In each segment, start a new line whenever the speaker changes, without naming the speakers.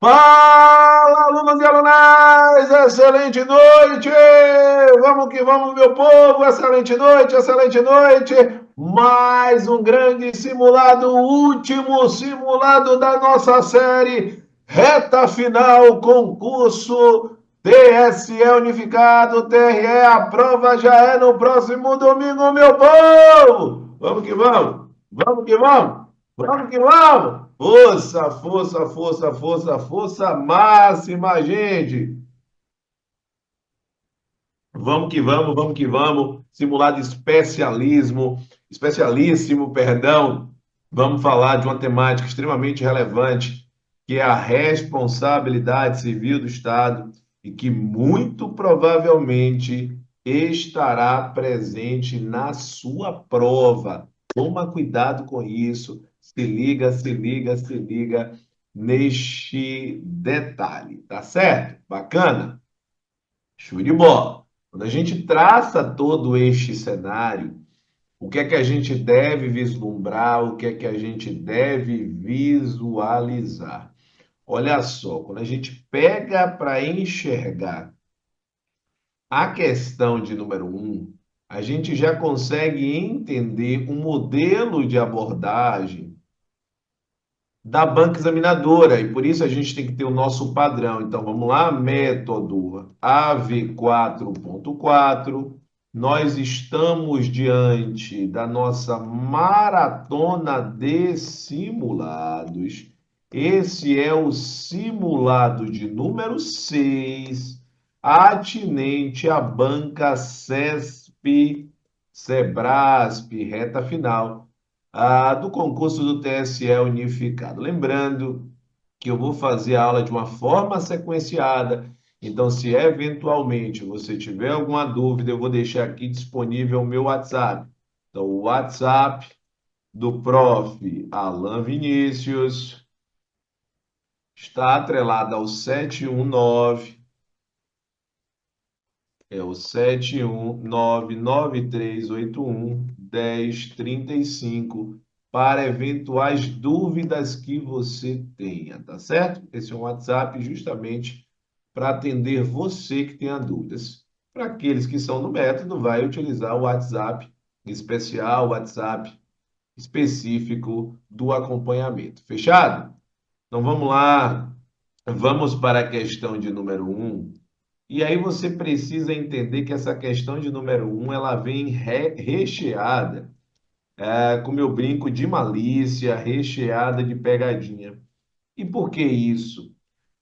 Fala, alunos e alunas! Excelente noite! Vamos que vamos, meu povo! Excelente noite, excelente noite! Mais um grande simulado, o último simulado da nossa série, reta final, concurso TSE Unificado, TRE. A prova já é no próximo domingo, meu povo! Vamos que vamos! Vamos que vamos! Vamos que vamos! Força, força, força, força, força máxima, gente! Vamos que vamos, vamos que vamos. Simulado especialíssimo, perdão. Vamos falar de uma temática extremamente relevante, que é a responsabilidade civil do Estado e que muito provavelmente estará presente na sua prova. Toma cuidado com isso. Se liga, se liga, se liga neste detalhe, tá certo? Bacana? Show de bola. Quando a gente traça todo este cenário, o que é que a gente deve vislumbrar, o que é que a gente deve visualizar? Olha só, quando a gente pega para enxergar a questão de número um, a gente já consegue entender um modelo de abordagem da banca examinadora, e por isso a gente tem que ter o nosso padrão. Então vamos lá, método AV4.4. Nós estamos diante da nossa maratona de simulados. Esse é o simulado de número 6, atinente à banca CESP, Sebrasp, reta final do concurso do TSE unificado. Lembrando que eu vou fazer a aula de uma forma sequenciada, então, se eventualmente você tiver alguma dúvida, eu vou deixar aqui disponível o meu WhatsApp. Então, o WhatsApp do prof. Alan Vinícius está atrelado ao 719, é o 71993811035 para eventuais dúvidas que você tenha, tá certo? Esse é um WhatsApp justamente para atender você que tenha dúvidas. Para aqueles que são no método, vai utilizar o WhatsApp especial, o WhatsApp específico do acompanhamento. Fechado? Então vamos lá. Vamos para a questão de número um. E aí você precisa entender que essa questão de número um, ela vem recheada, como eu brinco, de malícia, recheada de pegadinha. E por que isso?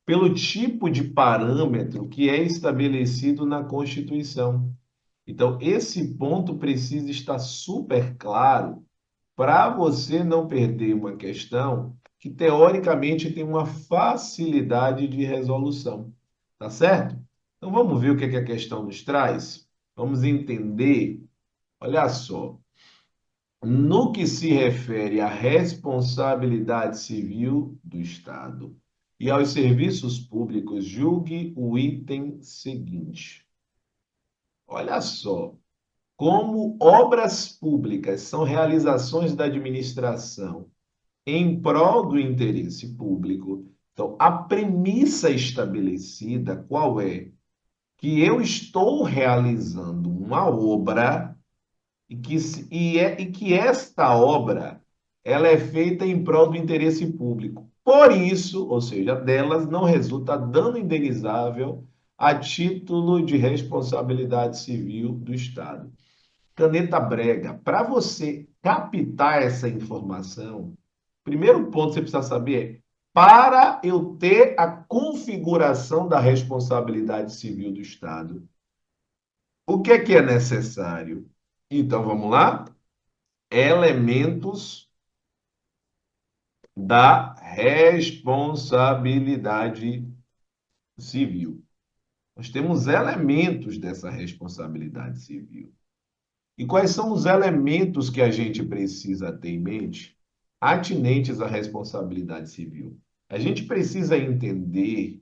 Pelo tipo de parâmetro que é estabelecido na Constituição. Então, esse ponto precisa estar super claro para você não perder uma questão que, teoricamente, tem uma facilidade de resolução. Tá certo? Então, vamos ver o que é que a questão nos traz? Vamos entender. Olha só. No que se refere à responsabilidade civil do Estado e aos serviços públicos, julgue o item seguinte. Olha só. Como obras públicas são realizações da administração em prol do interesse público, então a premissa estabelecida qual é? Que eu estou realizando uma obra e que esta obra ela é feita em prol do interesse público. Por isso, ou seja, delas não resulta dano indenizável a título de responsabilidade civil do Estado. Caneta Brega, para você captar essa informação, primeiro ponto que você precisa saber é para eu ter a configuração da responsabilidade civil do Estado, o que é necessário? Então, vamos lá? Elementos da responsabilidade civil. Nós temos elementos dessa responsabilidade civil. E quais são os elementos que a gente precisa ter em mente atinentes à responsabilidade civil? A gente precisa entender,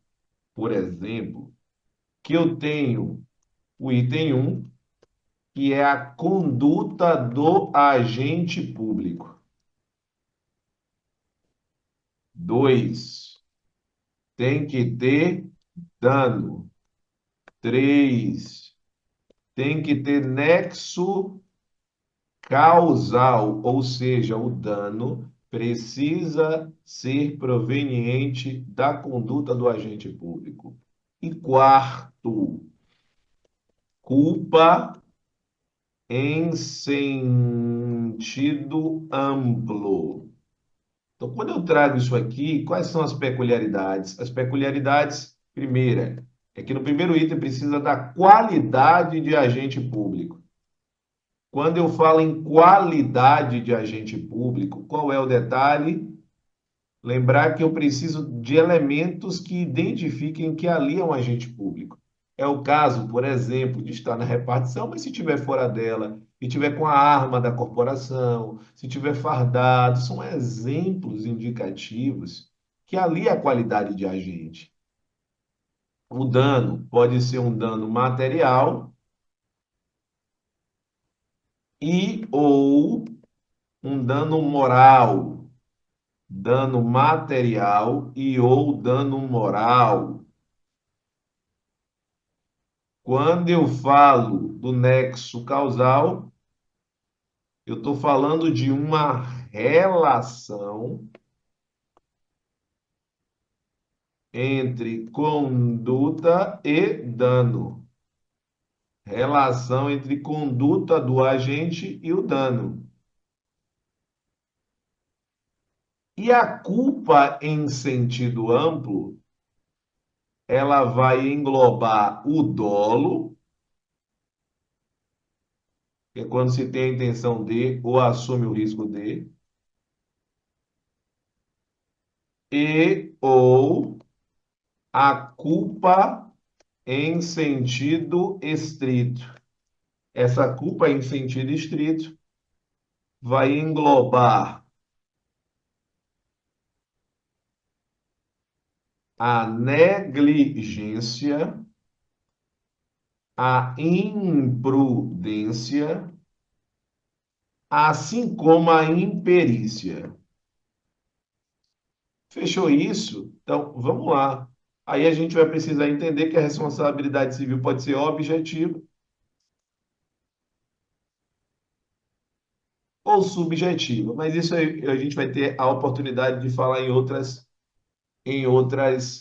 por exemplo, que eu tenho o item um, que é a conduta do agente público. 2, tem que ter dano. 3, tem que ter nexo causal, ou seja, o dano precisa ser proveniente da conduta do agente público. E quarto, culpa em sentido amplo. Então, quando eu trago isso aqui, quais são as peculiaridades? As peculiaridades, primeira, é que no primeiro item precisa da qualidade de agente público. Quando eu falo em qualidade de agente público, qual é o detalhe? Lembrar que eu preciso de elementos que identifiquem que ali é um agente público. É o caso, por exemplo, de estar na repartição, mas se estiver fora dela e tiver com a arma da corporação, se tiver fardado, são exemplos indicativos que ali é a qualidade de agente. O dano pode ser um dano material e ou um dano moral, dano material e ou dano moral. Quando eu falo do nexo causal, eu estou falando de uma relação entre conduta e dano. Relação entre conduta do agente e o dano. E a culpa em sentido amplo, ela vai englobar o dolo, que é quando se tem a intenção de ou assume o risco de, e ou a culpa em sentido estrito. Essa culpa em sentido estrito vai englobar a negligência, a imprudência, assim como a imperícia. Fechou isso? Então, vamos lá. Aí a gente vai precisar entender que a responsabilidade civil pode ser objetiva ou subjetiva, mas isso aí a gente vai ter a oportunidade de falar em outras.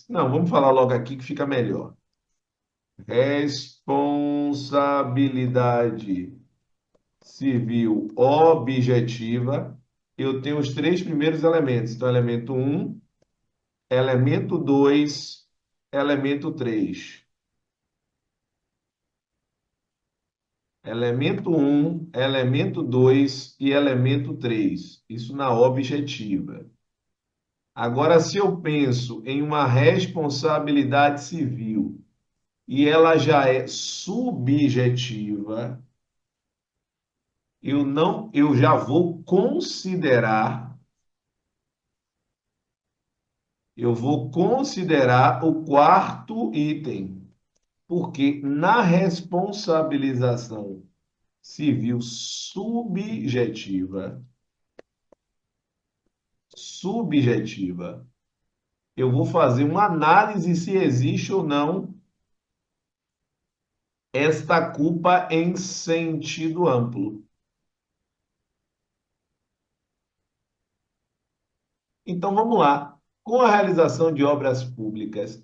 Não, vamos falar logo aqui que fica melhor. Responsabilidade civil objetiva. Eu tenho os três primeiros elementos. Então, elemento um, elemento 2, elemento 3. Elemento um, elemento 2 e elemento 3. Isso na objetiva. Agora, se eu penso em uma responsabilidade civil e ela já é subjetiva, eu já vou considerar o quarto item, porque na responsabilização civil subjetiva, eu vou fazer uma análise se existe ou não esta culpa em sentido amplo. Então, vamos lá. Com a realização de obras públicas,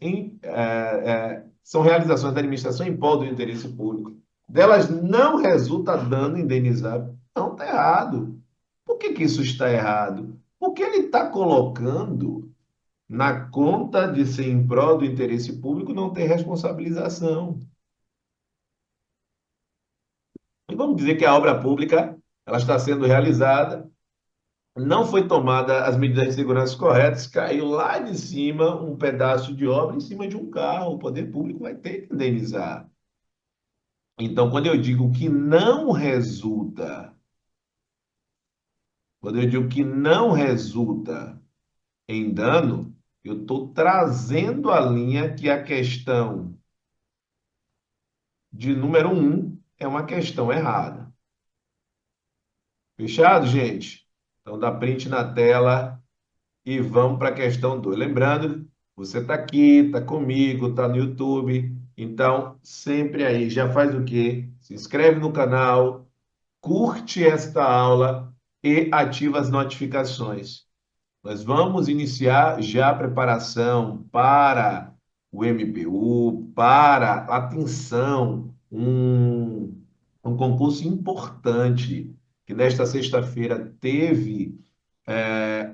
são realizações da administração em prol do interesse público, delas não resulta dano indenizável. Não, está errado. Por que que isso está errado? Porque ele está colocando na conta de ser em prol do interesse público não tem responsabilização. E vamos dizer que a obra pública ela está sendo realizada, não foi tomada as medidas de segurança corretas, caiu lá de cima um pedaço de obra em cima de um carro. O poder público vai ter que indenizar. Então, quando eu digo que não resulta em dano, eu estou trazendo a linha que a questão de número um é uma questão errada. Fechado, gente? Então, dá print na tela e vamos para a questão 2. Lembrando Você está aqui, está comigo, está no YouTube. Então, sempre aí, já faz o quê? Se inscreve no canal, curte esta aula e ativa as notificações. Nós vamos iniciar já a preparação para o MPU, para, atenção, um concurso importante que nesta sexta-feira teve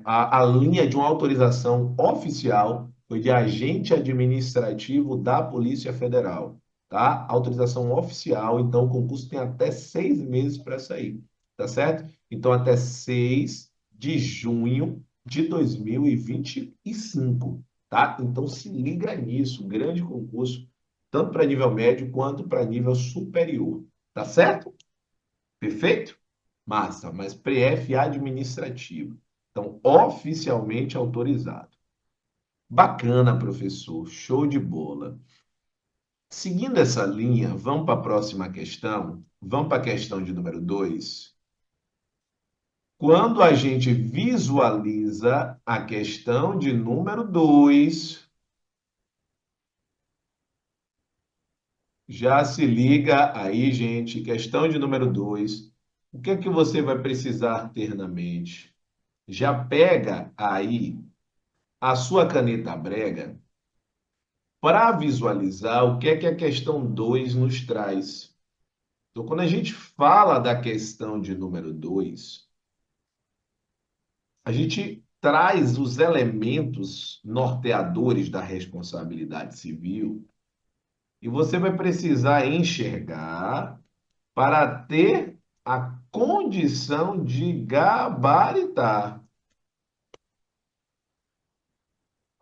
a linha de uma autorização oficial, foi de agente administrativo da Polícia Federal, tá? Autorização oficial, então o concurso tem até 6 meses para sair, tá certo? Então, até 6 de junho de 2025, tá? Então, se liga nisso, grande concurso, tanto para nível médio quanto para nível superior, tá certo? Perfeito? Massa, mas PF administrativo. Então, oficialmente autorizado. Bacana, professor. Show de bola. Seguindo essa linha, vamos para a próxima questão. Vamos para a questão de número 2. Quando a gente visualiza a questão de número 2, já se liga aí, gente. Questão de número 2. O que é que você vai precisar ter na mente? Já pega aí a sua caneta brega para visualizar o que é que a questão 2 nos traz. Então, quando a gente fala da questão de número 2, a gente traz os elementos norteadores da responsabilidade civil e você vai precisar enxergar para ter a condição de gabaritar.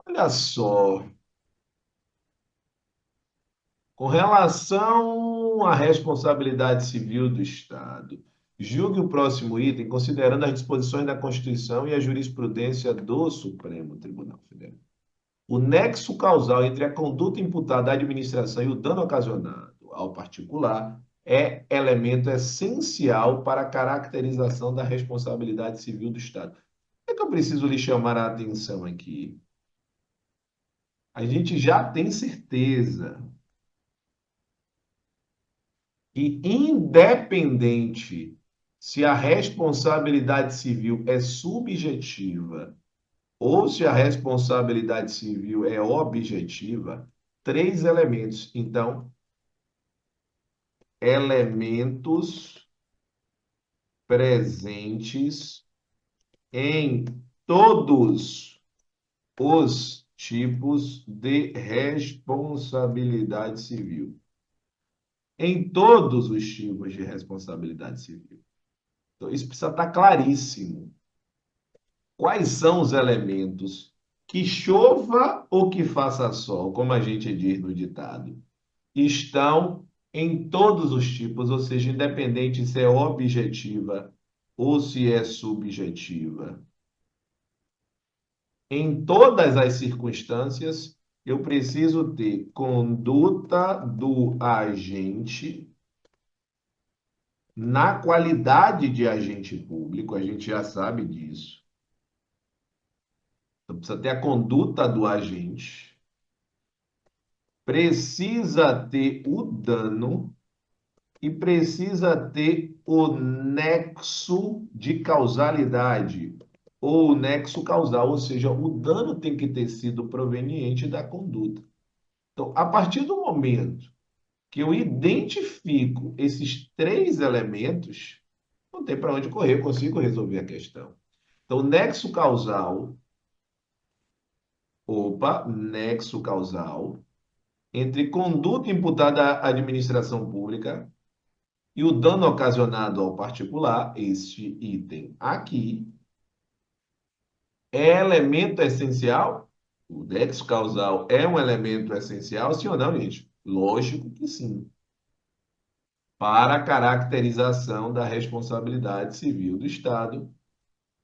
Olha só, com relação à responsabilidade civil do Estado, julgue o próximo item considerando as disposições da Constituição e a jurisprudência do Supremo Tribunal Federal. O nexo causal entre a conduta imputada à administração e o dano ocasionado ao particular é elemento essencial para a caracterização da responsabilidade civil do Estado. O que eu preciso lhe chamar a atenção aqui? A gente já tem certeza que, independente se a responsabilidade civil é subjetiva ou se a responsabilidade civil é objetiva, três elementos. Então, elementos presentes em todos os tipos de responsabilidade civil. Em todos os tipos de responsabilidade civil. Então, isso precisa estar claríssimo. Quais são os elementos que chova ou que faça sol, como a gente diz no ditado, estão em todos os tipos, ou seja, independente se é objetiva ou se é subjetiva. Em todas as circunstâncias, eu preciso ter conduta do agente na qualidade de agente público, a gente já sabe disso. Então, precisa ter a conduta do agente, precisa ter o dano e precisa ter o nexo de causalidade, ou o nexo causal, ou seja, o dano tem que ter sido proveniente da conduta. Então, a partir do momento que eu identifico esses três elementos, não tem para onde correr, eu consigo resolver a questão. Então, nexo causal entre conduta imputada à administração pública e o dano ocasionado ao particular, este item aqui, é elemento essencial? O nexo causal é um elemento essencial, sim ou não, gente? Lógico que sim. Para a caracterização da responsabilidade civil do Estado.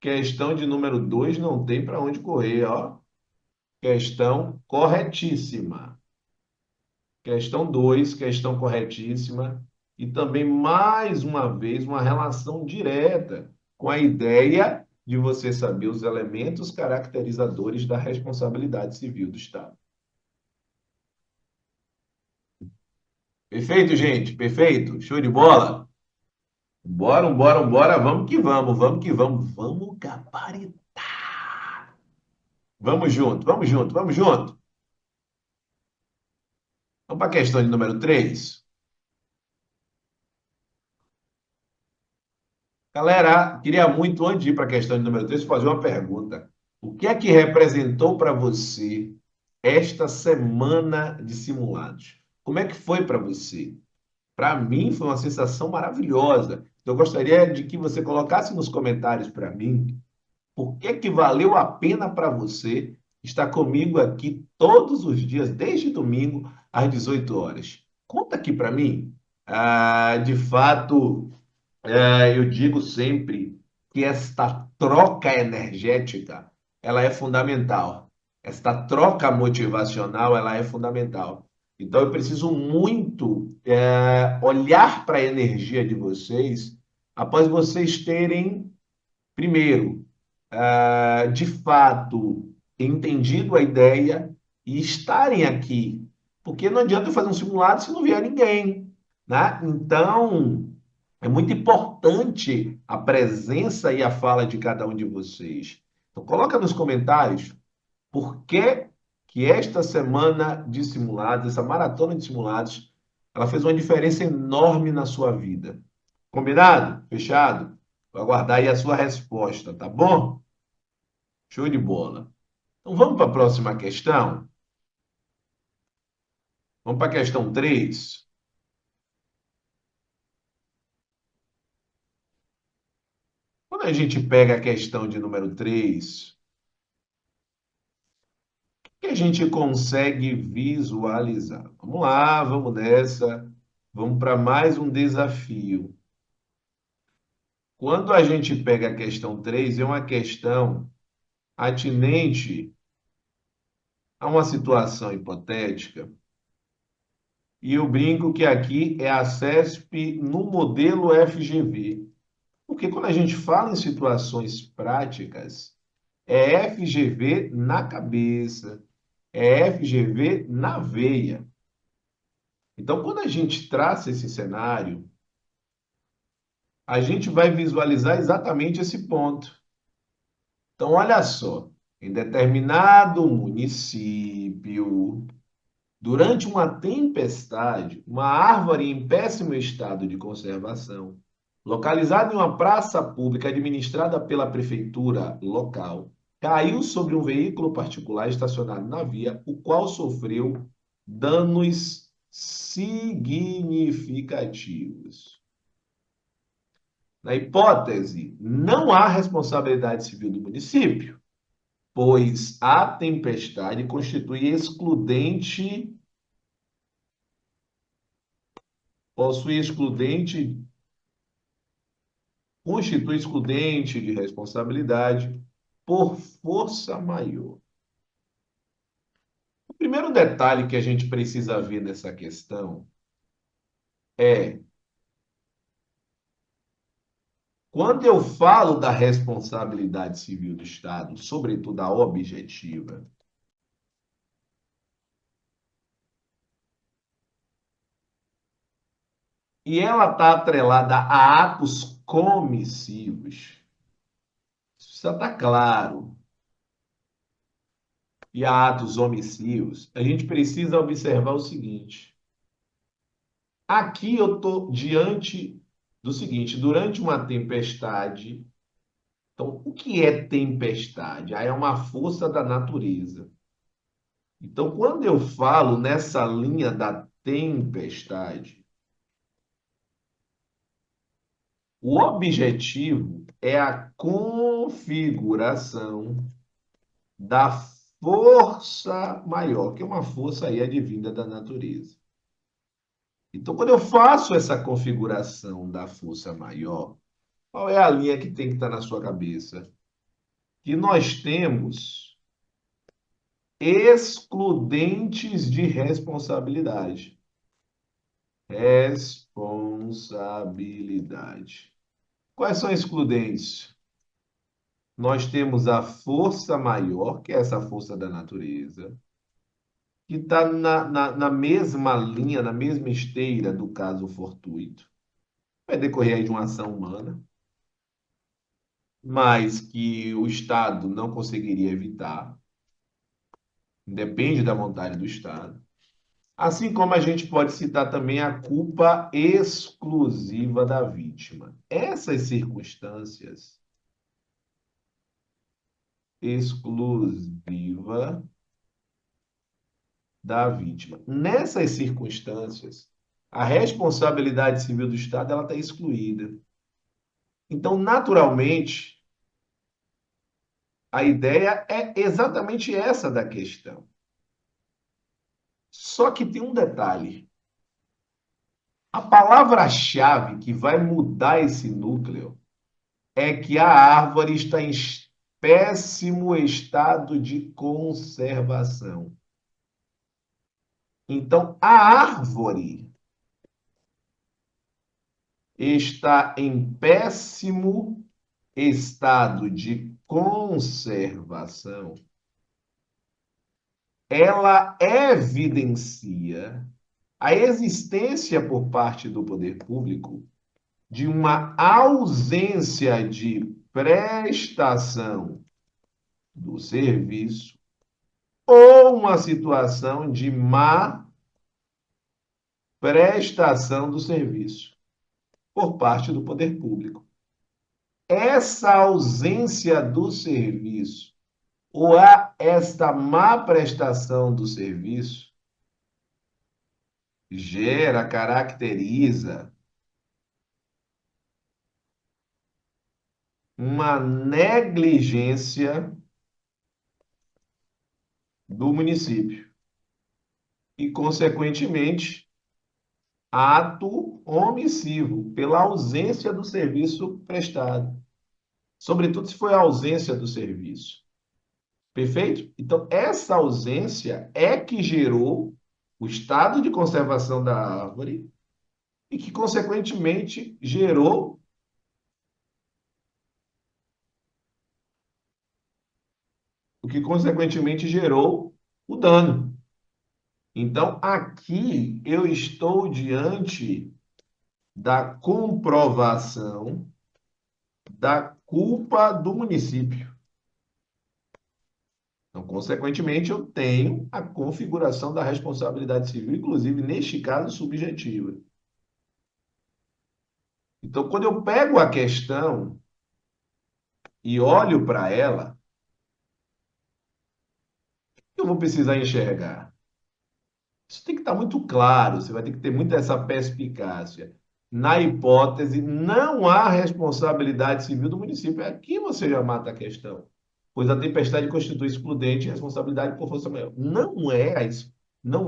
Questão de número 2 não tem para onde correr, ó. Questão corretíssima. Questão 2, questão corretíssima. E também, mais uma vez, uma relação direta com a ideia de você saber os elementos caracterizadores da responsabilidade civil do Estado. Perfeito, gente? Perfeito? Show de bola? Bora, bora, bora, vamos que vamos, vamos que vamos, vamos gabaritar. Vamos junto, vamos junto, vamos junto. Vamos para a questão de número 3. Galera, queria muito, antes de ir para a questão de número 3, fazer uma pergunta. O que é que representou para você esta semana de simulados? Como é que foi para você? Para mim, foi uma sensação maravilhosa. Então, eu gostaria de que você colocasse nos comentários para mim por que que valeu a pena para você estar comigo aqui todos os dias, desde domingo às 18 horas. Conta aqui para mim. De fato, eu digo sempre que esta troca energética, ela é fundamental. Esta troca motivacional, ela é fundamental. Então, eu preciso muito olhar para a energia de vocês após vocês terem, primeiro, de fato entendido a ideia e estarem aqui. Porque não adianta eu fazer um simulado se não vier ninguém, né? Então, é muito importante a presença e a fala de cada um de vocês. Então, coloca nos comentários por que que esta semana de simulados, essa maratona de simulados, ela fez uma diferença enorme na sua vida. Combinado? Fechado? Vou aguardar aí a sua resposta, tá bom? Show de bola. Então vamos para a próxima questão? Vamos para a questão 3. Quando a gente pega a questão de número 3, o que a gente consegue visualizar? Vamos lá, vamos nessa. Vamos para mais um desafio. Quando a gente pega a questão 3, é uma questão atinente a uma situação hipotética. E eu brinco que aqui é a CESP no modelo FGV. Porque quando a gente fala em situações práticas, é FGV na cabeça, é FGV na veia. Então, quando a gente traça esse cenário, a gente vai visualizar exatamente esse ponto. Então, olha só, em determinado município, durante uma tempestade, uma árvore em péssimo estado de conservação, localizada em uma praça pública administrada pela prefeitura local, caiu sobre um veículo particular estacionado na via, o qual sofreu danos significativos. Na hipótese, não há responsabilidade civil do município, pois a tempestade constitui excludente, possui excludente constitui excludente de responsabilidade por força maior. O primeiro detalhe que a gente precisa ver nessa questão é quando eu falo da responsabilidade civil do Estado, sobretudo a objetiva, e ela está atrelada a atos comissivos, isso precisa estar claro, e a atos omissivos, a gente precisa observar o seguinte. Aqui eu estou diante do seguinte: durante uma tempestade. Então, o que é tempestade? É uma força da natureza. Então, quando eu falo nessa linha da tempestade, o objetivo é a configuração da força maior, que é uma força aí advinda da natureza. Então, quando eu faço essa configuração da força maior, qual é a linha que tem que estar na sua cabeça? Que nós temos excludentes de responsabilidade. Responsabilidade. Quais são excludentes? Nós temos a força maior, que é essa força da natureza, que está na mesma linha, na mesma esteira do caso fortuito. Vai decorrer aí de uma ação humana, mas que o Estado não conseguiria evitar, depende da vontade do Estado. Assim como a gente pode citar também a culpa exclusiva da vítima. Essas circunstâncias exclusiva da vítima. Nessas circunstâncias, a responsabilidade civil do Estado ela está excluída. Então, naturalmente, a ideia é exatamente essa da questão. Só que tem um detalhe. A palavra-chave que vai mudar esse núcleo é que a árvore está em péssimo estado de conservação. Então, a árvore está em péssimo estado de conservação. Ela evidencia a existência por parte do poder público de uma ausência de prestação do serviço ou uma situação de má prestação do serviço por parte do poder público. Essa ausência do serviço ou esta má prestação do serviço gera, caracteriza uma negligência do município e, consequentemente, ato omissivo pela ausência do serviço prestado, sobretudo se foi a ausência do serviço. Perfeito? Então, essa ausência é que gerou o estado de conservação da árvore e que, consequentemente, gerou o que, consequentemente, gerou o dano. Então, aqui eu estou diante da comprovação da culpa do município. Então, consequentemente, eu tenho a configuração da responsabilidade civil, inclusive, neste caso, subjetiva. Então, quando eu pego a questão e olho para ela, eu vou precisar enxergar. Isso tem que estar muito claro, você vai ter que ter muita essa perspicácia. Na hipótese, não há responsabilidade civil do município. Aqui você já mata a questão, pois a tempestade constitui excludente e responsabilidade por força maior. Não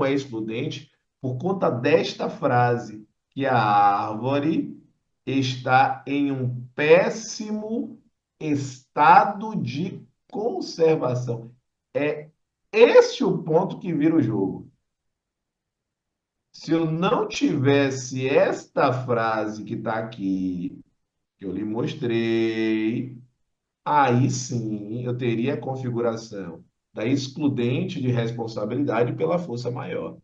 é excludente por conta desta frase, que a árvore está em um péssimo estado de conservação. É esse o ponto que vira o jogo. Se eu não tivesse esta frase que está aqui, que eu lhe mostrei, aí sim eu teria a configuração da excludente de responsabilidade pela força maior.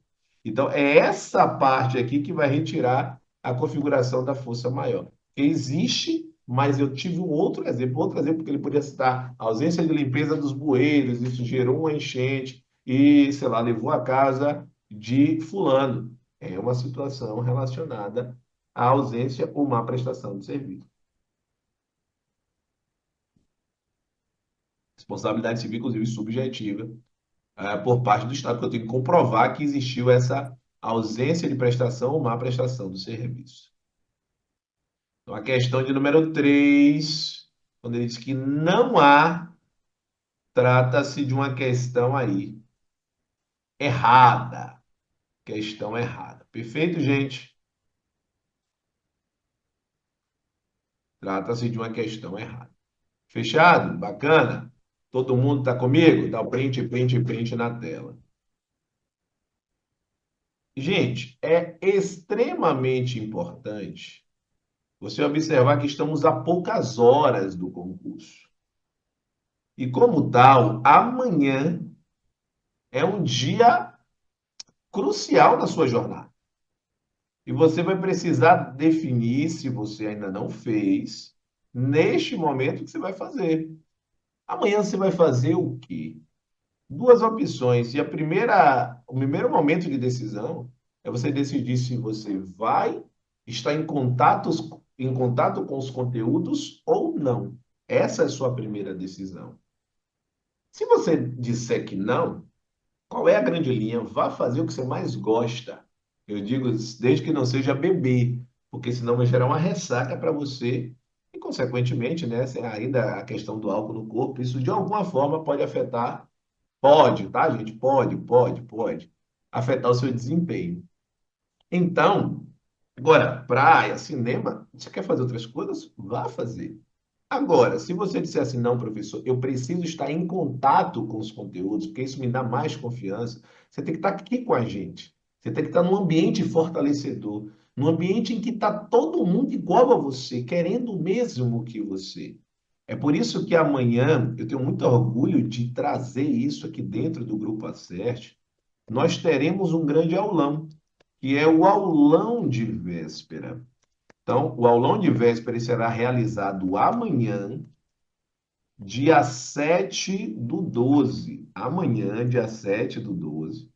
Então, é essa parte aqui que vai retirar a configuração da força maior. Existe, mas eu tive outro exemplo que ele podia citar, a ausência de limpeza dos bueiros, isso gerou uma enchente e, sei lá, levou a casa de fulano. É uma situação relacionada à ausência ou má prestação de serviço. Responsabilidade civil, inclusive subjetiva, por parte do Estado, porque eu tenho que comprovar que existiu essa ausência de prestação ou má prestação do serviço. Então, a questão de número 3, quando ele diz que não há, trata-se de uma questão aí errada. Questão errada. Perfeito, gente? Trata-se de uma questão errada. Fechado? Bacana? Todo mundo está comigo? Dá o print, print, print na tela. Gente, é extremamente importante você observar que estamos a poucas horas do concurso. E como tal, amanhã é um dia crucial na sua jornada. E você vai precisar definir, se você ainda não fez, neste momento o que você vai fazer. Amanhã você vai fazer o quê? Duas opções. E o primeiro momento de decisão é você decidir se você vai estar em contato com os conteúdos ou não. Essa é a sua primeira decisão. Se você disser que não, qual é a grande linha? Vá fazer o que você mais gosta. Eu digo, desde que não seja beber, porque senão vai gerar uma ressaca para você e, consequentemente, né, ainda a questão do álcool no corpo, isso de alguma forma pode afetar. Pode, tá, gente? Pode afetar o seu desempenho. Então, agora, praia, cinema, você quer fazer outras coisas? Vá fazer. Agora, se você disser assim, não, professor, eu preciso estar em contato com os conteúdos, porque isso me dá mais confiança, você tem que estar aqui com a gente. Você tem que estar num ambiente fortalecedor, num ambiente em que está todo mundo igual a você, querendo o mesmo que você. É por isso que amanhã eu tenho muito orgulho de trazer isso aqui dentro do Grupo Acerte. Nós teremos um grande aulão, que é o aulão de véspera. Então, o aulão de véspera será realizado amanhã, dia 7/12. Amanhã, dia 7/12.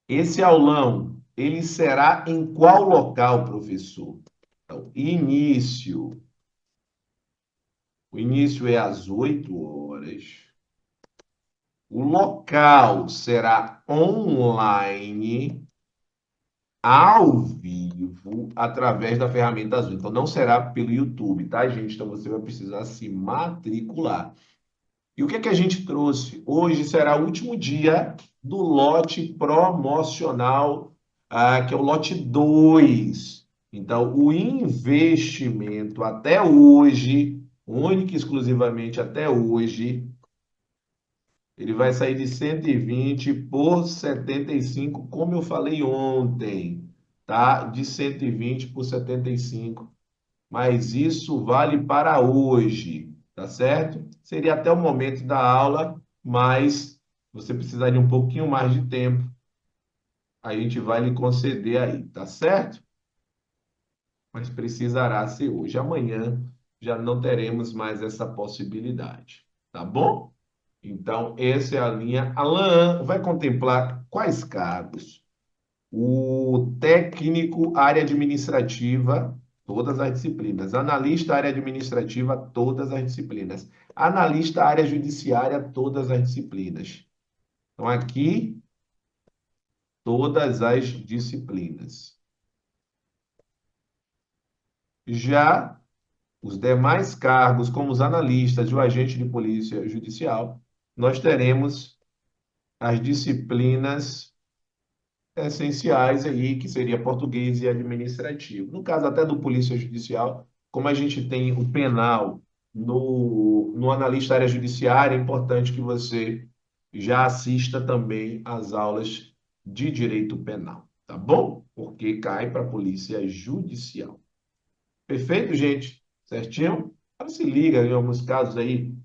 Esse aulão, ele será em qual local, professor? Então, o início é às 8 horas. O local será online, ao vivo, através da ferramenta Zoom. Então, não será pelo YouTube, tá, gente? Então, você vai precisar se matricular. E o que é que a gente trouxe? Hoje será o último dia do lote promocional, que é o lote 2. Então, o investimento até hoje, único e exclusivamente até hoje, ele vai sair de 120 por 75, como eu falei ontem, tá? De 120 por 75. Mas isso vale para hoje, tá certo? Seria até o momento da aula, mas você precisaria um pouquinho mais de tempo. A gente vai lhe conceder aí, tá certo? Mas precisará ser hoje. Amanhã já não teremos mais essa possibilidade, tá bom? Então, essa é a linha. Alan vai contemplar quais cargos? O técnico, área administrativa, todas as disciplinas. Analista, área administrativa, todas as disciplinas. Analista, área judiciária, todas as disciplinas. Então, aqui, todas as disciplinas. Já os demais cargos, como os analistas e o agente de polícia judicial, nós teremos as disciplinas essenciais aí, que seria português e administrativo. No caso até do Polícia Judicial, como a gente tem o penal no analista área judiciária, é importante que você já assista também às aulas de direito penal, tá bom? Porque cai para a Polícia Judicial. Perfeito, gente? Certinho? Agora se liga em alguns casos aí.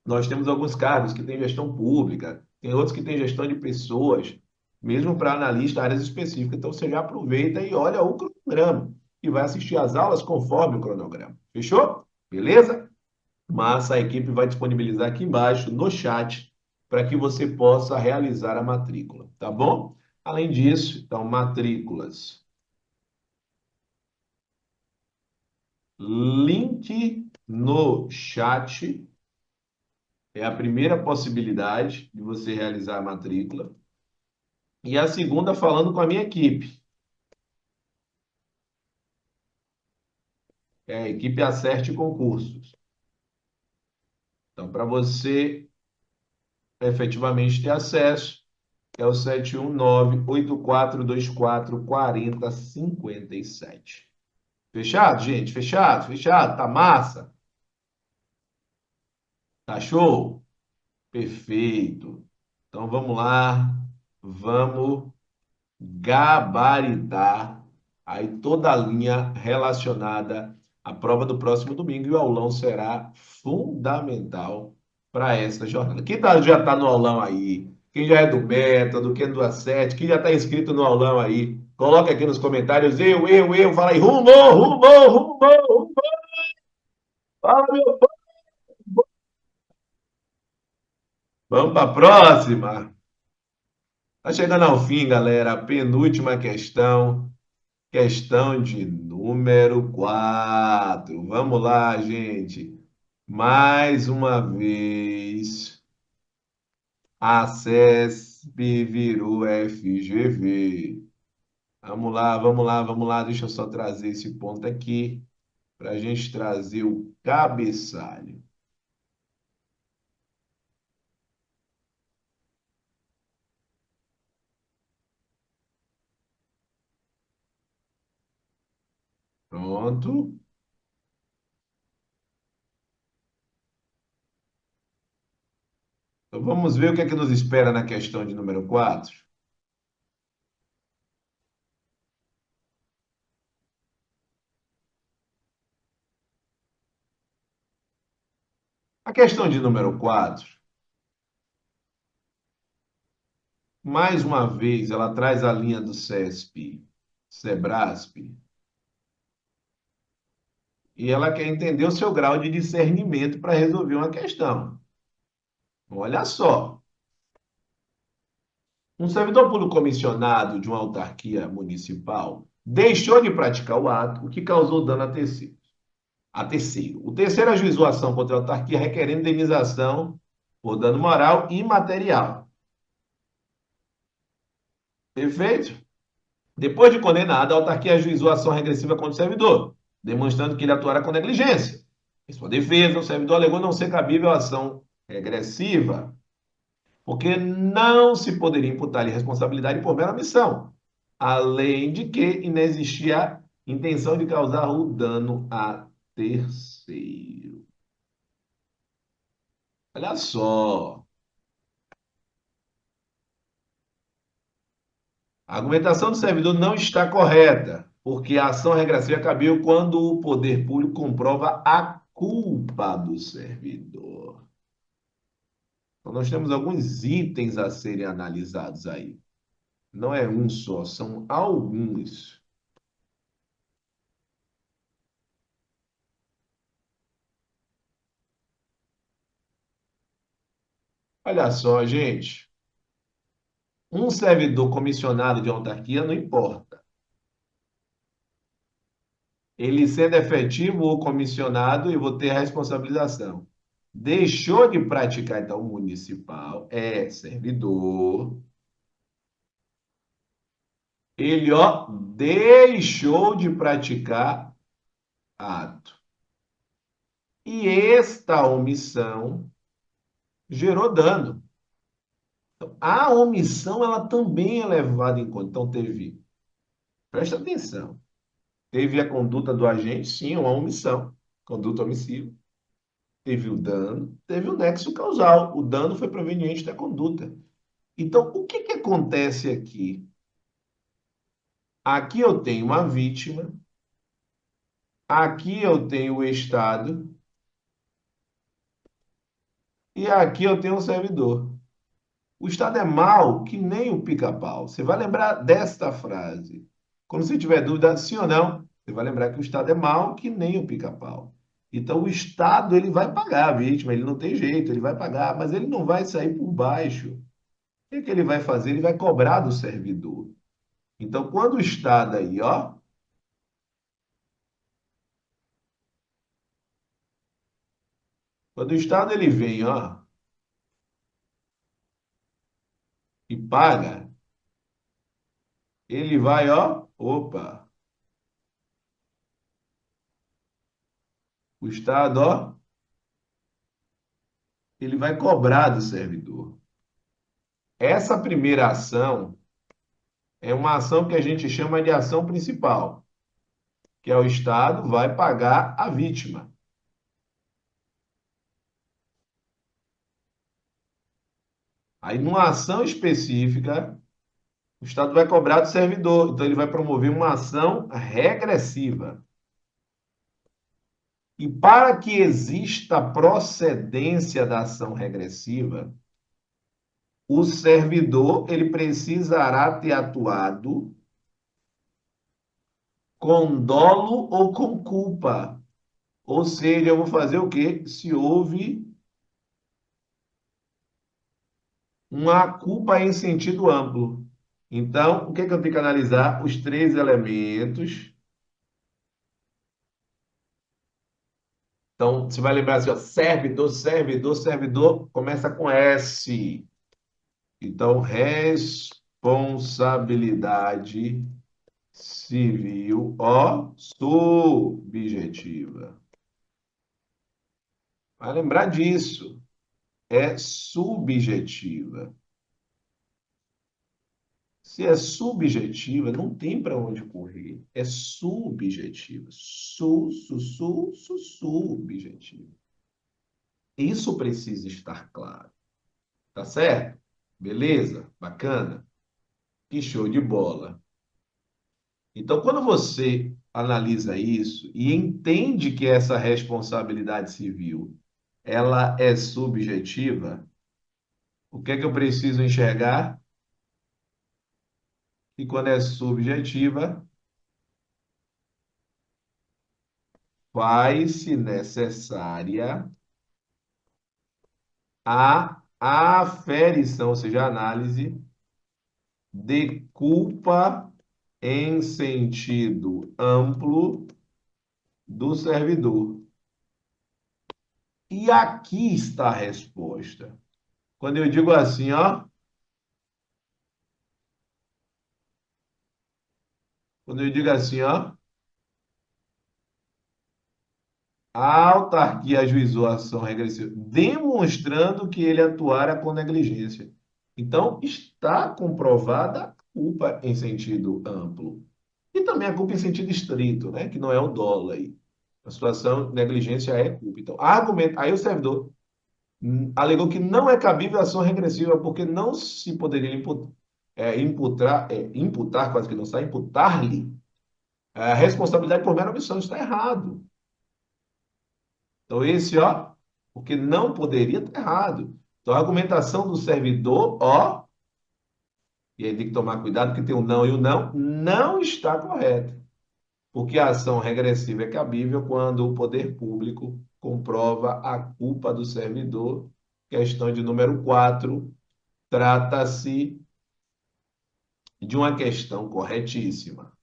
Nós temos alguns cargos que têm gestão pública, tem outros que têm gestão de pessoas, mesmo para analista, áreas específicas. Então, você já aproveita e olha o cronograma e vai assistir às aulas conforme o cronograma. Fechou? Beleza? Mas a equipe vai disponibilizar aqui embaixo no chat para que você possa realizar a matrícula, tá bom? Além disso, então, matrículas. Link no chat é a primeira possibilidade de você realizar a matrícula. E a segunda, falando com a minha equipe. É a equipe Acerte Concursos. Então, para você efetivamente ter acesso, é o 719-8424-4057. Fechado, gente? Fechado? Fechado? Tá massa? Tá show? Perfeito. Então, vamos lá. Vamos gabaritar aí toda a linha relacionada a prova do próximo domingo e o aulão será fundamental para essa jornada. Quem já está no aulão aí, quem já é do método, quem é do A7, quem já está inscrito no aulão aí, coloca aqui nos comentários, fala aí, rumo. Fala, meu povo. Vamos para a próxima. Tá chegando ao fim, galera. A penúltima questão. Questão de número 4. Vamos lá, gente. Mais uma vez, a CESP virou FGV. Vamos lá. Deixa eu só trazer esse ponto aqui para a gente trazer o cabeçalho. Pronto. Então vamos ver o que é que nos espera na questão de número 4. A questão de número 4, mais uma vez, ela traz a linha do CESP, SEBRASP, e ela quer entender o seu grau de discernimento para resolver uma questão. Olha só, um servidor público comissionado de uma autarquia municipal deixou de praticar o ato, o que causou dano a terceiro. O terceiro ajuizou a ação contra a autarquia requerendo indenização por dano moral e material. Perfeito? Depois de condenado, a autarquia ajuizou a ação regressiva contra o servidor, demonstrando que ele atuara com negligência. Em sua defesa, o servidor alegou não ser cabível a ação regressiva, porque não se poderia imputar-lhe responsabilidade por mera omissão, além de que inexistia intenção de causar o dano a terceiro. Olha só. A argumentação do servidor não está correta, porque a ação regressiva cabeu quando o poder público comprova a culpa do servidor. Então, nós temos alguns itens a serem analisados aí. Não é um só, são alguns. Olha só, gente. Um servidor comissionado de autarquia não importa. Ele sendo efetivo ou comissionado, eu vou ter a responsabilização. Deixou de praticar, então, municipal, é servidor. Ele, ó, deixou de praticar ato. E esta omissão gerou dano. Então, a omissão, ela também é levada em conta. Então, presta atenção, teve a conduta do agente, sim, uma omissão, conduta omissiva. Teve o dano, teve o nexo causal. O dano foi proveniente da conduta. Então, o que que acontece aqui? Aqui eu tenho uma vítima, aqui eu tenho o Estado e aqui eu tenho o servidor. O Estado é mau que nem o pica-pau. Você vai lembrar desta frase. Quando você tiver dúvida, sim ou não, você vai lembrar que o Estado é mau que nem o pica-pau. Então, o Estado ele vai pagar a vítima, ele não tem jeito, ele vai pagar, mas ele não vai sair por baixo. O que que ele vai fazer? Ele vai cobrar do servidor. Então, quando o Estado aí, ó, quando o Estado ele vem, ó, e paga, ele vai, ó, opa, o Estado, ó, ele vai cobrar do servidor. Essa primeira ação é uma ação que a gente chama de ação principal, que é o Estado vai pagar a vítima. Aí, numa ação específica, o Estado vai cobrar do servidor. Então, ele vai promover uma ação regressiva. E para que exista procedência da ação regressiva, o servidor ele precisará ter atuado com dolo ou com culpa. Ou seja, eu vou fazer o quê? Se houve uma culpa em sentido amplo. Então, o que é que eu tenho que analisar? Os três elementos. Então, você vai lembrar assim, ó, servidor, servidor, servidor, começa com S. Então, responsabilidade civil, ó, subjetiva. Vai lembrar disso. É subjetiva. Se é subjetiva, não tem para onde correr. É subjetiva. Subjetiva. Isso precisa estar claro. Tá certo? Beleza? Bacana? Que show de bola. Então, quando você analisa isso e entende que essa responsabilidade civil ela é subjetiva, o que é que eu preciso enxergar? E quando é subjetiva, faz-se necessária a aferição, ou seja, a análise de culpa em sentido amplo do servidor. E aqui está a resposta. Quando eu digo assim, ó, quando eu digo assim, ó, a autarquia ajuizou a ação regressiva, demonstrando que ele atuara com negligência. Então, está comprovada a culpa em sentido amplo. E também a culpa em sentido estrito, né? Que não é o dolo aí. A situação de negligência é culpa. Então, argumento, aí o servidor alegou que não é cabível a ação regressiva, porque não se poderia imputar, quase que não sai, imputar-lhe a responsabilidade por mera omissão. Isso está errado. Então, esse, ó, porque não poderia estar errado. Então, a argumentação do servidor, ó, e aí tem que tomar cuidado, porque tem o não e o não, não está correto. Porque a ação regressiva é cabível quando o poder público comprova a culpa do servidor. Questão de número 4, trata-se de uma questão corretíssima.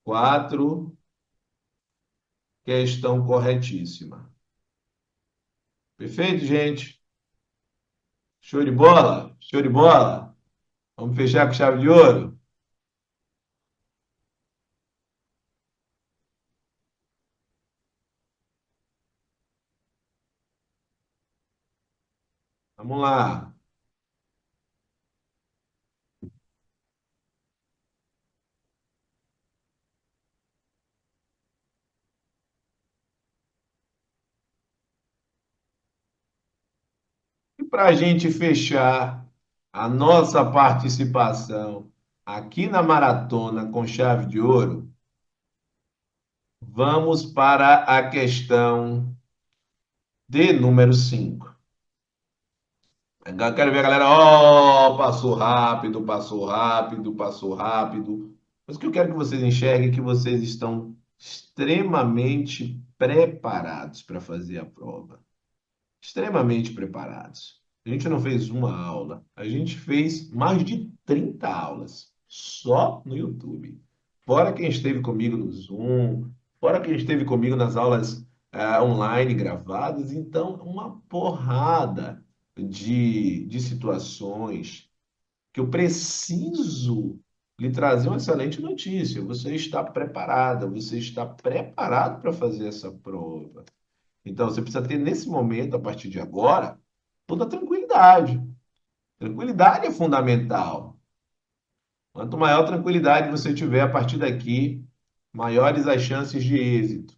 4, questão corretíssima. Perfeito, gente? Show de bola? Show de bola? Vamos fechar com chave de ouro? Vamos lá. E para a gente fechar a nossa participação aqui na maratona com chave de ouro, vamos para a questão de número 5. Quero ver a galera, ó, passou rápido, passou rápido, passou rápido. Mas o que eu quero que vocês enxerguem é que vocês estão extremamente preparados para fazer a prova. Extremamente preparados. A gente não fez uma aula, a gente fez mais de 30 aulas só no YouTube. Fora quem esteve comigo no Zoom, fora quem esteve comigo nas aulas online gravadas, então uma porrada de situações que eu preciso lhe trazer uma excelente notícia. Você está preparada, você está preparado para fazer essa prova. Então, você precisa ter nesse momento, a partir de agora, toda a tranquilidade. Tranquilidade é fundamental. Quanto maior tranquilidade você tiver a partir daqui, maiores as chances de êxito.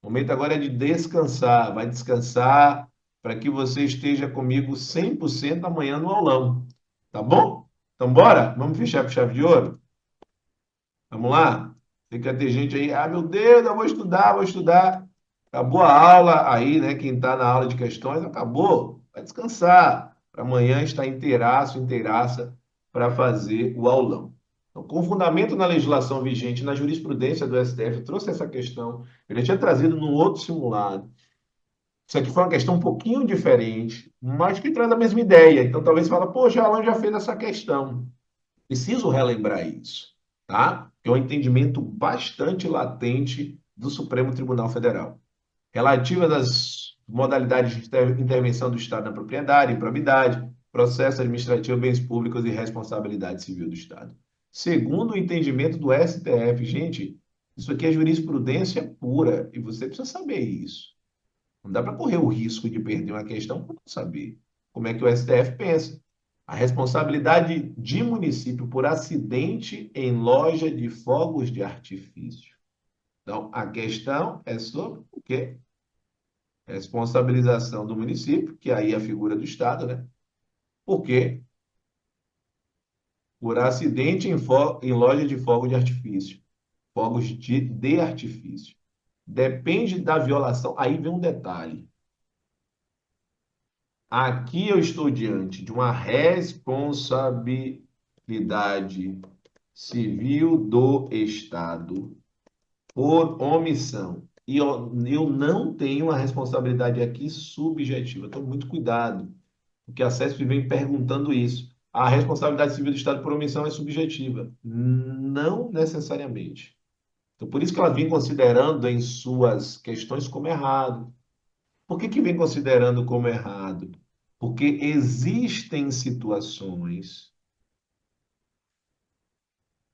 O momento agora é de descansar. Vai descansar para que você esteja comigo 100% amanhã no aulão. Tá bom? Então, bora? Vamos fechar com chave de ouro? Vamos lá? Fica ter gente aí, ah, meu Deus, eu vou estudar, vou estudar. Acabou a aula, aí, né? Quem está na aula de questões, acabou. Vai descansar. Para amanhã estar inteiraço, inteiraça para fazer o aulão. Então, com fundamento na legislação vigente, na jurisprudência do STF, eu trouxe essa questão. Eu já tinha trazido num outro simulado. Isso aqui foi uma questão um pouquinho diferente, mas que traz a mesma ideia. Então, talvez você fale, poxa, Alan já fez essa questão. Preciso relembrar isso, tá? É um entendimento bastante latente do Supremo Tribunal Federal, relativas às modalidades de intervenção do Estado na propriedade, improbidade, processo administrativo, bens públicos e responsabilidade civil do Estado. Segundo o entendimento do STF, gente, isso aqui é jurisprudência pura e você precisa saber isso. Não dá para correr o risco de perder uma questão por não saber como é que o STF pensa. A responsabilidade de município por acidente em loja de fogos de artifício. Então, a questão é sobre o quê? Responsabilização do município, que aí é a figura do Estado, né? Por quê? Por acidente em loja de fogos de artifício. Fogos de artifício. Depende da violação. Aí vem um detalhe. Aqui eu estou diante de uma responsabilidade civil do Estado por omissão. E eu não tenho a responsabilidade aqui subjetiva. Então, muito cuidado, porque a CESP vem perguntando isso. A responsabilidade civil do Estado por omissão é subjetiva. Não necessariamente. Então, por isso que ela vem considerando em suas questões como errado. Por que que vem considerando como errado? Porque existem situações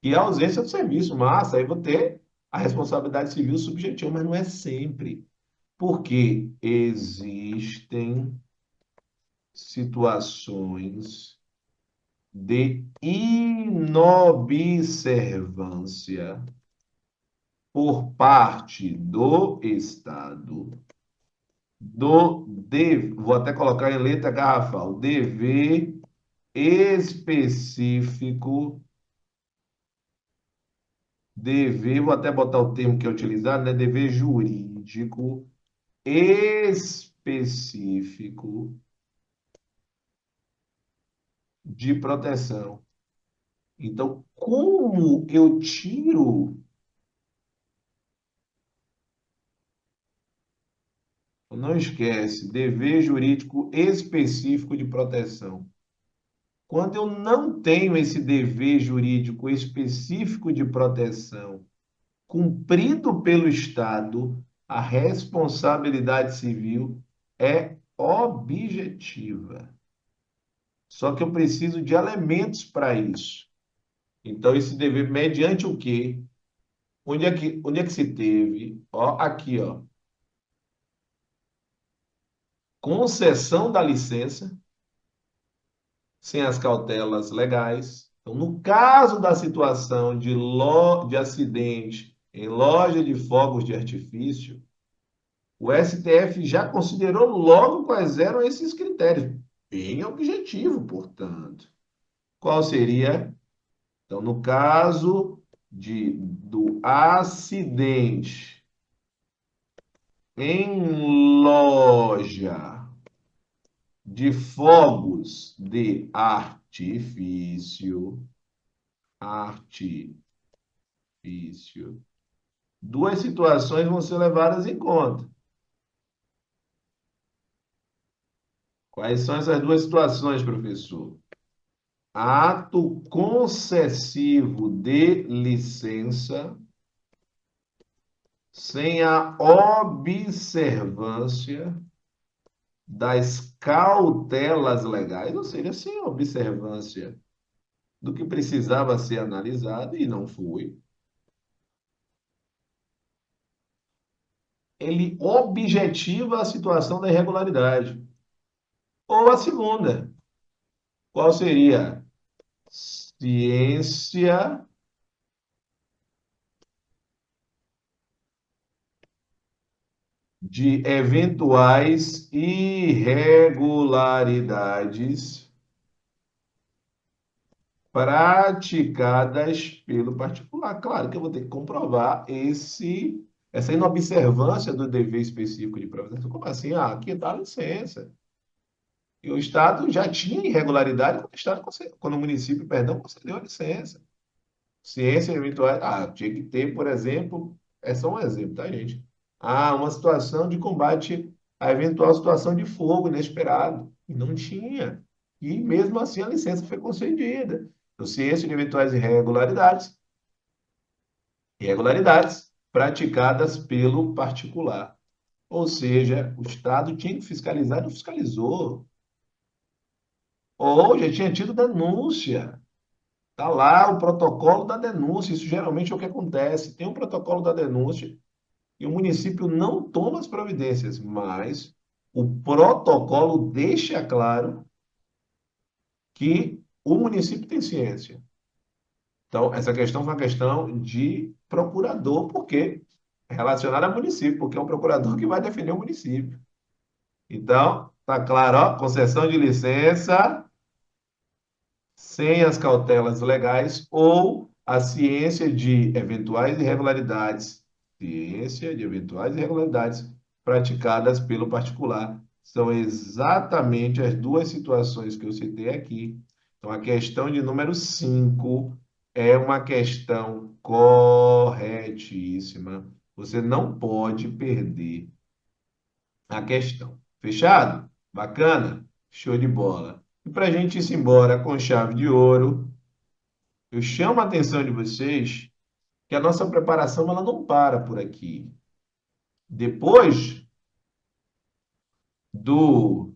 que a ausência do serviço, massa, aí vou ter a responsabilidade civil subjetiva, mas não é sempre. Porque existem situações de inobservância por parte do Estado vou até colocar em letra garrafal, dever específico, vou até botar o termo que é utilizado, né? Dever jurídico específico de proteção. Então, como eu tiro, não esquece, dever jurídico específico de proteção. Quando eu não tenho esse dever jurídico específico de proteção cumprido pelo Estado, a responsabilidade civil é objetiva. Só que eu preciso de elementos para isso. Então, esse dever, mediante o quê? Onde é que se teve? Ó, aqui, ó. Concessão da licença, sem as cautelas legais. Então, no caso da situação de acidente em loja de fogos de artifício, o STF já considerou logo quais eram esses critérios. Bem objetivo, portanto. Qual seria? Então, no caso do acidente em loja de fogos de artifício, duas situações vão ser levadas em conta. Quais são essas duas situações, professor? Ato concessivo de licença sem a observância das cautelas legais, ou seja, sem a observância do que precisava ser analisado e não foi. Ele objetiva a situação da irregularidade. Ou a segunda, qual seria? Ciência de eventuais irregularidades praticadas pelo particular. Claro que eu vou ter que comprovar essa inobservância do dever específico de previdência. Como assim? Ah, aqui dá licença. E o Estado já tinha irregularidade quando o Estado, quando o município, perdão, concedeu a licença. Ciência eventual. Ah, tinha que ter, por exemplo, é só um exemplo, tá, gente? Ah, uma situação de combate à eventual situação de fogo inesperado. E não tinha. E mesmo assim a licença foi concedida. Então, ciência de eventuais irregularidades praticadas pelo particular. Ou seja, o Estado tinha que fiscalizar e não fiscalizou. Ou já tinha tido denúncia. Está lá o protocolo da denúncia. Isso geralmente é o que acontece. Tem um protocolo da denúncia e o município não toma as providências, mas o protocolo deixa claro que o município tem ciência. Então, essa questão foi uma questão de procurador, porque é relacionada ao município, porque é o procurador que vai defender o município. Então, tá claro, ó, concessão de licença sem as cautelas legais ou a ciência de eventuais irregularidades praticadas pelo particular. São exatamente as duas situações que eu citei aqui. Então, a questão de número 5 é uma questão corretíssima. Você não pode perder a questão. Fechado? Bacana? Show de bola. E para a gente ir embora com chave de ouro, eu chamo a atenção de vocês que a nossa preparação ela não para por aqui. Depois do,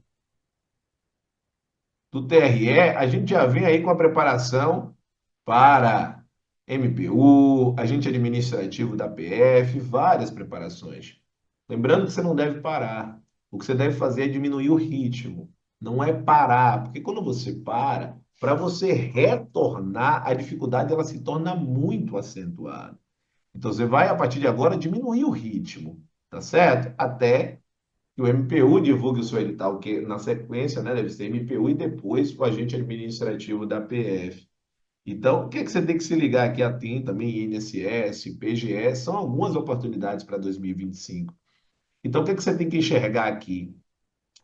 do TRE, a gente já vem aí com a preparação para MPU, agente administrativo da PF, várias preparações. Lembrando que você não deve parar. O que você deve fazer é diminuir o ritmo, não é parar, porque quando você para você retornar, a dificuldade ela se torna muito acentuada. Então você vai, a partir de agora, diminuir o ritmo, tá certo? Até que o MPU divulgue o seu edital, que na sequência, né, deve ser MPU e depois o agente administrativo da PF. Então, o que é que você tem que se ligar aqui? A TIM também, INSS, PGE, são algumas oportunidades para 2025. Então, o que é que você tem que enxergar aqui?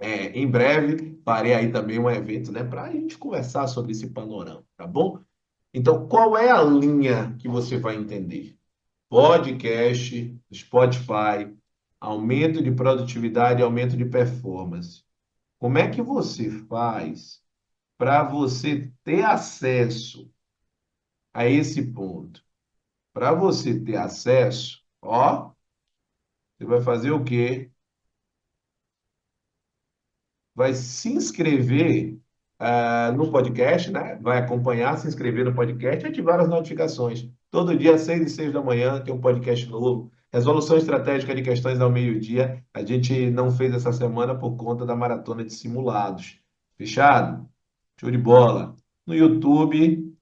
Em breve, farei aí também um evento, né, para a gente conversar sobre esse panorama, tá bom? Então, qual é a linha que você vai entender? Podcast, Spotify, aumento de produtividade, aumento de performance. Como é que você faz para você ter acesso a esse ponto? Para você ter acesso, ó, você vai fazer o quê? Vai se inscrever no podcast, né? Vai acompanhar, se inscrever no podcast e ativar as notificações. Todo dia, às 6 e 6 da manhã, tem um podcast novo. Resolução estratégica de questões ao meio-dia. A gente não fez essa semana por conta da maratona de simulados. Fechado? Show de bola. No YouTube,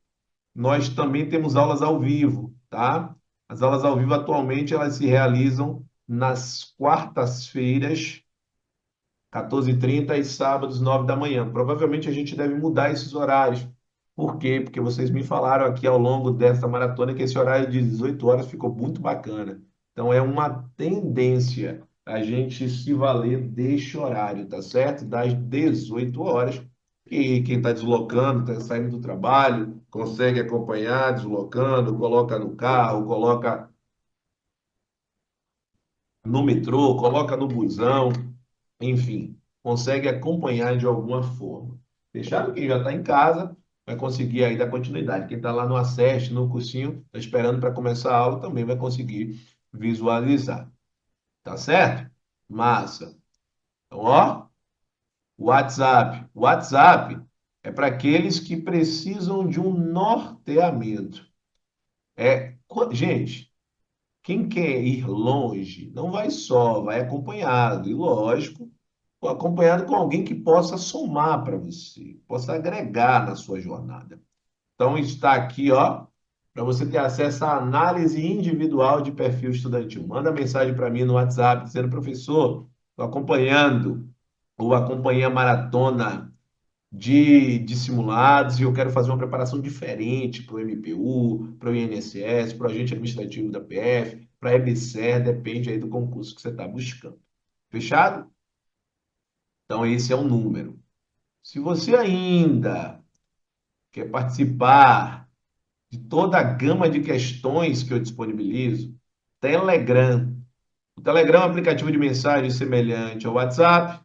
nós também temos aulas ao vivo, tá? As aulas ao vivo atualmente elas se realizam nas quartas-feiras 14h30 e sábados, 9 da manhã. Provavelmente a gente deve mudar esses horários. Por quê? Porque vocês me falaram aqui ao longo dessa maratona que esse horário de 18 horas ficou muito bacana. Então é uma tendência a gente se valer deste horário, tá certo? Das 18 horas. E quem está deslocando, está saindo do trabalho, consegue acompanhar, deslocando, coloca no carro, coloca no metrô, coloca no busão, enfim, consegue acompanhar de alguma forma. Fechado? Quem já está em casa vai conseguir aí dar continuidade. Quem está lá no Acesse, no cursinho, está esperando para começar a aula, também vai conseguir visualizar. Tá certo? Massa. Então, ó, WhatsApp. WhatsApp é para aqueles que precisam de um norteamento. Gente, quem quer ir longe não vai só, vai acompanhado. E lógico, acompanhado com alguém que possa somar para você, possa agregar na sua jornada. Então está aqui, ó, para você ter acesso à análise individual de perfil estudantil. Manda mensagem para mim no WhatsApp dizendo, professor, estou acompanhando ou acompanhei a maratona de simulados e eu quero fazer uma preparação diferente para o MPU, para o INSS, para o agente administrativo da PF, para a EBSER, depende aí do concurso que você está buscando. Fechado? Então, esse é o número. Se você ainda quer participar de toda a gama de questões que eu disponibilizo, Telegram. O Telegram é um aplicativo de mensagem semelhante ao WhatsApp,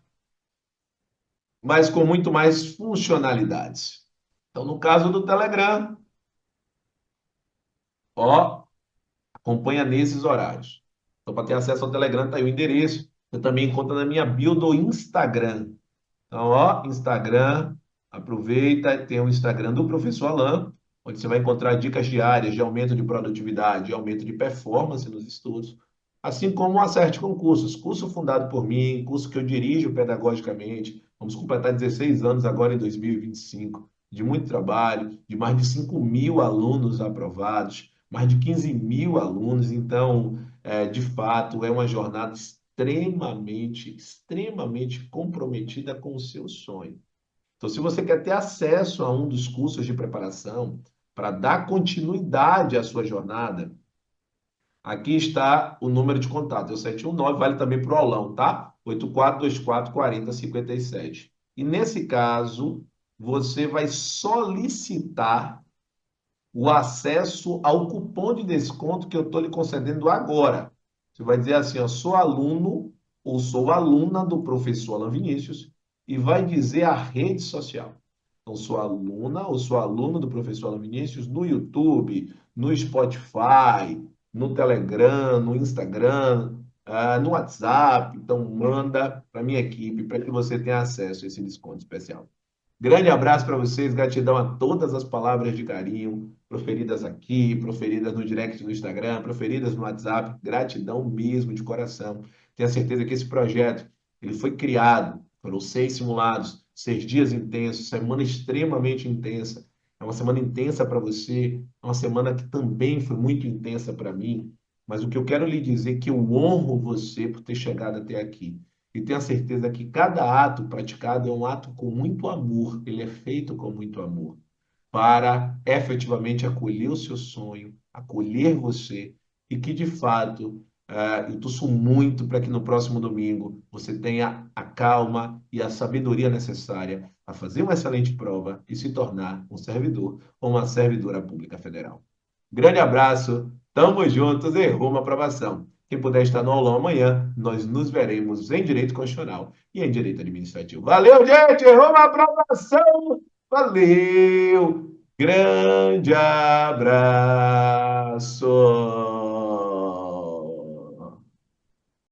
mas com muito mais funcionalidades. Então, no caso do Telegram, ó, acompanha nesses horários. Então, para ter acesso ao Telegram, tá aí o endereço. Você também encontra na minha bio do Instagram. Então, ó, Instagram, aproveita, tem o Instagram do Professor Alan, onde você vai encontrar dicas diárias de aumento de produtividade, de aumento de performance nos estudos, assim como o Acerte Concursos, curso fundado por mim, curso que eu dirijo pedagogicamente. Vamos completar 16 anos agora em 2025, de muito trabalho, de mais de 5.000 alunos aprovados, mais de 15.000 alunos. Então, de fato, é uma jornada extremamente comprometida com o seu sonho. Então, se você quer ter acesso a um dos cursos de preparação para dar continuidade à sua jornada, aqui está o número de contato. É o 719, vale também para o aulão, tá? 84244057. E nesse caso, você vai solicitar o acesso ao cupom de desconto que eu estou lhe concedendo agora. Você vai dizer assim, eu sou aluno ou sou aluna do professor Alan Vinícius e vai dizer a rede social. Então, sou aluna ou sou aluno do professor Alan Vinícius no YouTube, no Spotify, no Telegram, no Instagram, no WhatsApp. Então, manda para a minha equipe para que você tenha acesso a esse desconto especial. Grande abraço para vocês, gratidão a todas as palavras de carinho proferidas aqui, proferidas no direct do Instagram, proferidas no WhatsApp. Gratidão mesmo, de coração. Tenho certeza que esse projeto ele foi criado, foram 6 simulados, 6 dias intensos, semana extremamente intensa. É uma semana intensa para você, é uma semana que também foi muito intensa para mim. Mas o que eu quero lhe dizer é que eu honro você por ter chegado até aqui. E tenha certeza que cada ato praticado é um ato com muito amor, ele é feito com muito amor, para efetivamente acolher o seu sonho, acolher você, e que de fato eu torço muito para que no próximo domingo você tenha a calma e a sabedoria necessária a fazer uma excelente prova e se tornar um servidor ou uma servidora pública federal. Grande abraço, tamo juntos e rumo à aprovação. Quem puder estar no aulão amanhã, nós nos veremos em Direito Constitucional e em Direito Administrativo. Valeu, gente! Rumo à aprovação! Valeu! Grande abraço!